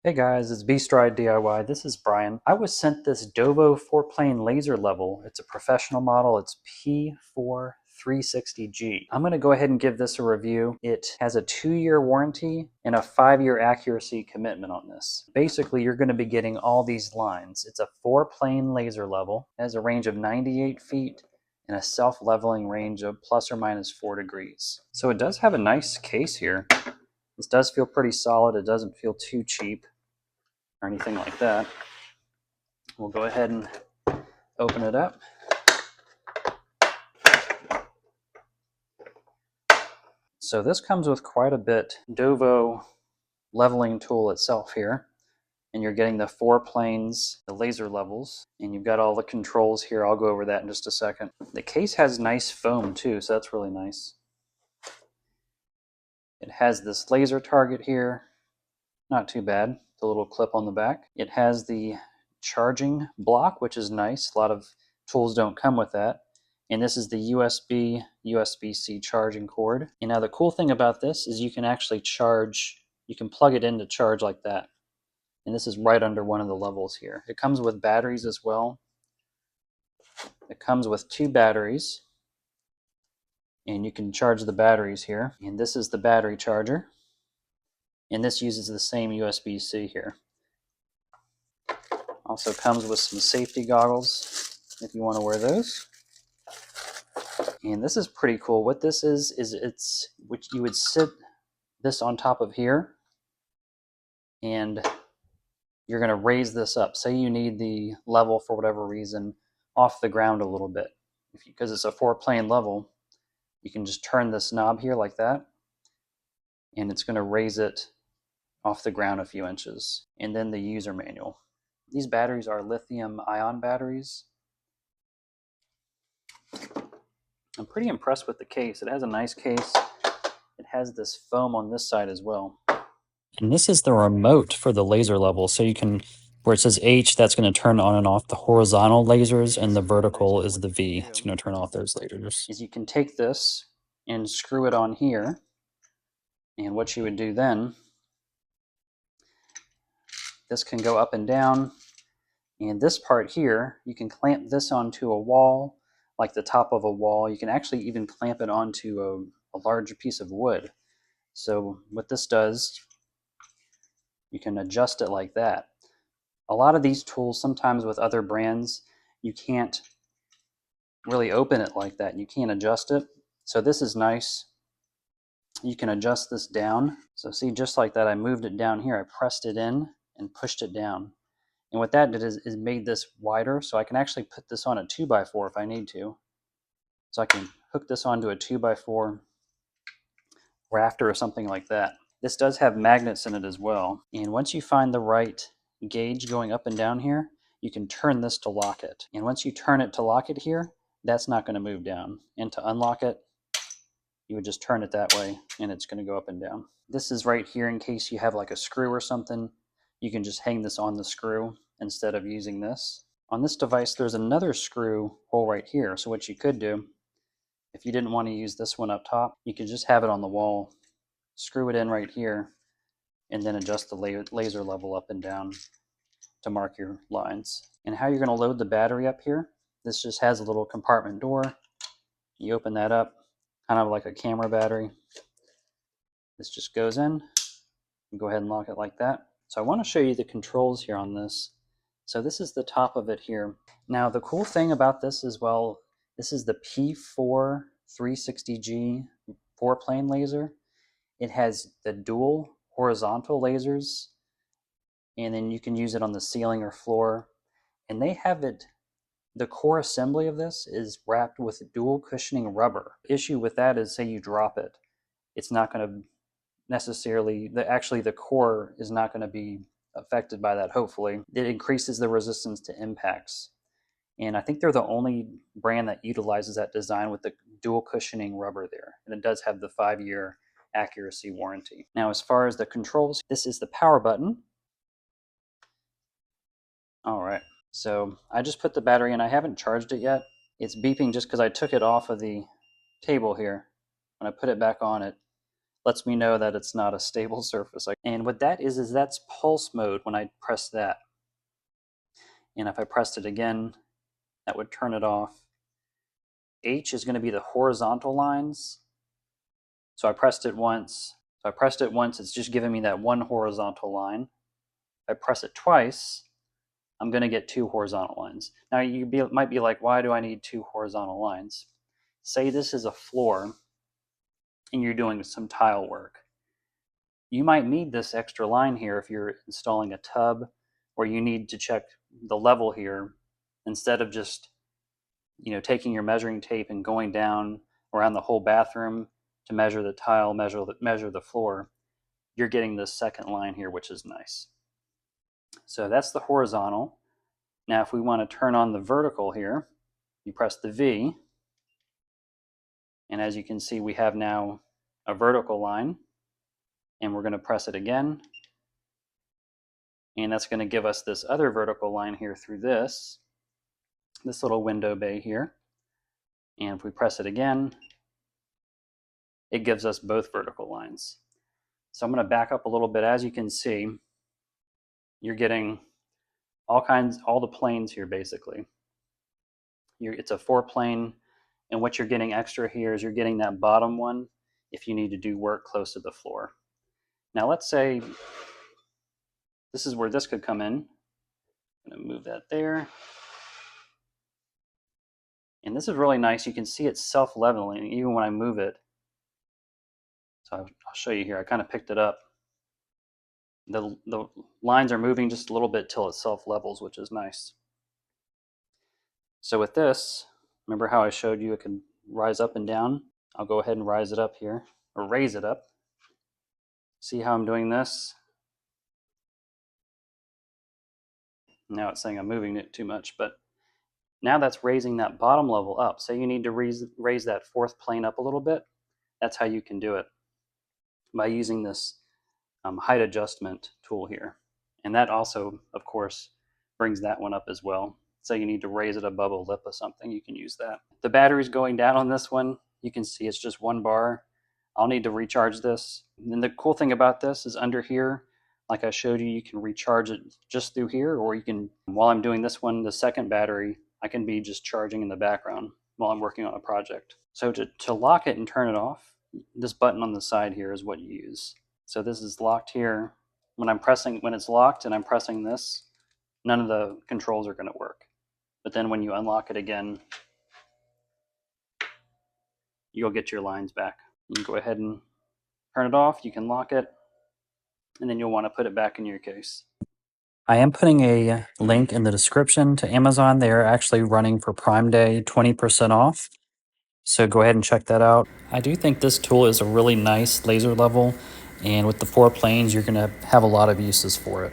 Hey guys, it's Beastride DIY. This is Brian. I was sent this Dovoh 4-plane laser level. It's a professional model. It's P4-360G. I'm going to go ahead and give this a review. It has a 2-year warranty and a 5-year accuracy commitment on this. Basically, you're going to be getting all these lines. It's a 4-plane laser level. It has a range of 98 feet and a self-leveling range of plus or minus 4 degrees. So it does have a nice case here. This does feel pretty solid. It doesn't feel too cheap or anything like that. We'll go ahead and open it up. So this comes with quite a bit. Dovoh leveling tool itself here. And you're getting the 4 planes, the laser levels, and you've got all the controls here. I'll go over that in just a second. The case has nice foam too, so that's really nice. It has this laser target here. Not too bad. The little clip on the back. It has the charging block, which is nice. A lot of tools don't come with that. And this is the USB-C charging cord. And now the cool thing about this is you can actually charge, you can plug it in to charge like that. And this is right under one of the levels here. It comes with batteries as well. It comes with 2 batteries. And you can charge the batteries here. And this is the battery charger. And this uses the same USB-C here. Also comes with some safety goggles if you want to wear those. And this is pretty cool. What this is it's which you would sit this on top of here, and you're going to raise this up. Say you need the level for whatever reason off the ground a little bit. Because it's a 4-plane level, you can just turn this knob here like that, and it's going to raise it off the ground a few inches. And then the user manual. These batteries are lithium-ion batteries. I'm pretty impressed with the case. It has a nice case. It has this foam on this side as well. And this is the remote for the laser level. So you can, where it says H, that's going to turn on and off the horizontal lasers, and the vertical is the V. It's going to turn off those lasers. Is you can take this and screw it on here. And what you would do then, this can go up and down. And this part here, you can clamp this onto a wall, like the top of a wall. You can actually even clamp it onto a larger piece of wood. So what this does, you can adjust it like that. A lot of these tools, sometimes with other brands, you can't really open it like that. You can't adjust it. So this is nice. You can adjust this down. So see, just like that, I moved it down here. I pressed it in and pushed it down. And what that did is made this wider, so I can actually put this on a 2x4 if I need to. So I can hook this onto a 2x4 rafter or something like that. This does have magnets in it as well. And once you find the right gauge going up and down here, you can turn this to lock it. And once you turn it to lock it here, that's not going to move down. And to unlock it, you would just turn it that way and it's going to go up and down. This is right here in case you have like a screw or something. You can just hang this on the screw instead of using this. On this device, there's another screw hole right here. So what you could do, if you didn't want to use this one up top, you could just have it on the wall, screw it in right here, and then adjust the laser level up and down to mark your lines. And how you're going to load the battery up here, this just has a little compartment door. You open that up, kind of like a camera battery. This just goes in. You go ahead and lock it like that. So I want to show you the controls here on this. So this is the top of it here. Now the cool thing about this as well, this is the P4-360G 4-plane laser. It has the dual horizontal lasers, and then you can use it on the ceiling or floor. And they have it, the core assembly of this is wrapped with dual cushioning rubber. The issue with that is, say you drop it, it's not going to necessarily, actually the core is not going to be affected by that, hopefully. It increases the resistance to impacts. And I think they're the only brand that utilizes that design with the dual cushioning rubber there. And it does have the 5-year accuracy warranty. Now, as far as the controls, this is the power button. All right, so I just put the battery in. I haven't charged it yet. It's beeping just because I took it off of the table here. When I put it back on, it lets me know that it's not a stable surface. And what that is that's pulse mode when I press that. And if I pressed it again, that would turn it off. H is going to be the horizontal lines. So I pressed it once. It's just giving me that one horizontal line. If I press it twice, I'm going to get two horizontal lines. Now you might be like, why do I need two horizontal lines? Say this is a floor and you're doing some tile work. You might need this extra line here if you're installing a tub, or you need to check the level here instead of just taking your measuring tape and going down around the whole bathroom to measure the tile, measure the floor. You're getting this second line here, which is nice. So that's the horizontal. Now if we want to turn on the vertical here, you press the V, and as you can see, we have now a vertical line, and we're going to press it again, and that's going to give us this other vertical line here through this little window bay here. And if we press it again, it gives us both vertical lines. So I'm going to back up a little bit. As you can see, you're getting all the planes here basically. It's a 4-plane, and what you're getting extra here is you're getting that bottom one if you need to do work close to the floor. Now let's say this is where this could come in. I'm going to move that there. And this is really nice. You can see it's self-leveling even when I move it. So I'll show you here. I kind of picked it up. The lines are moving just a little bit till it self-levels, which is nice. So with this, remember how I showed you it can rise up and down? I'll go ahead and rise it up here, or raise it up. See how I'm doing this? Now it's saying I'm moving it too much, but now that's raising that bottom level up. So you need to raise that 4th plane up a little bit. That's how you can do it, by using this height adjustment tool here. And that also, of course, brings that one up as well. So you need to raise it above a lip or something, you can use that. The battery's going down on this one. You can see it's just 1 bar. I'll need to recharge this. And the cool thing about this is under here, like I showed you, you can recharge it just through here, or you can, while I'm doing this one, the second battery, I can be just charging in the background while I'm working on a project. So to lock it and turn it off, this button on the side here is what you use. So this is locked here. When it's locked and I'm pressing this, none of the controls are going to work. But then when you unlock it again, you'll get your lines back. You can go ahead and turn it off, you can lock it, and then you'll want to put it back in your case. I am putting a link in the description to Amazon. They are actually running for Prime Day 20% off. So go ahead and check that out. I do think this tool is a really nice laser level, and with the 4 planes, you're going to have a lot of uses for it.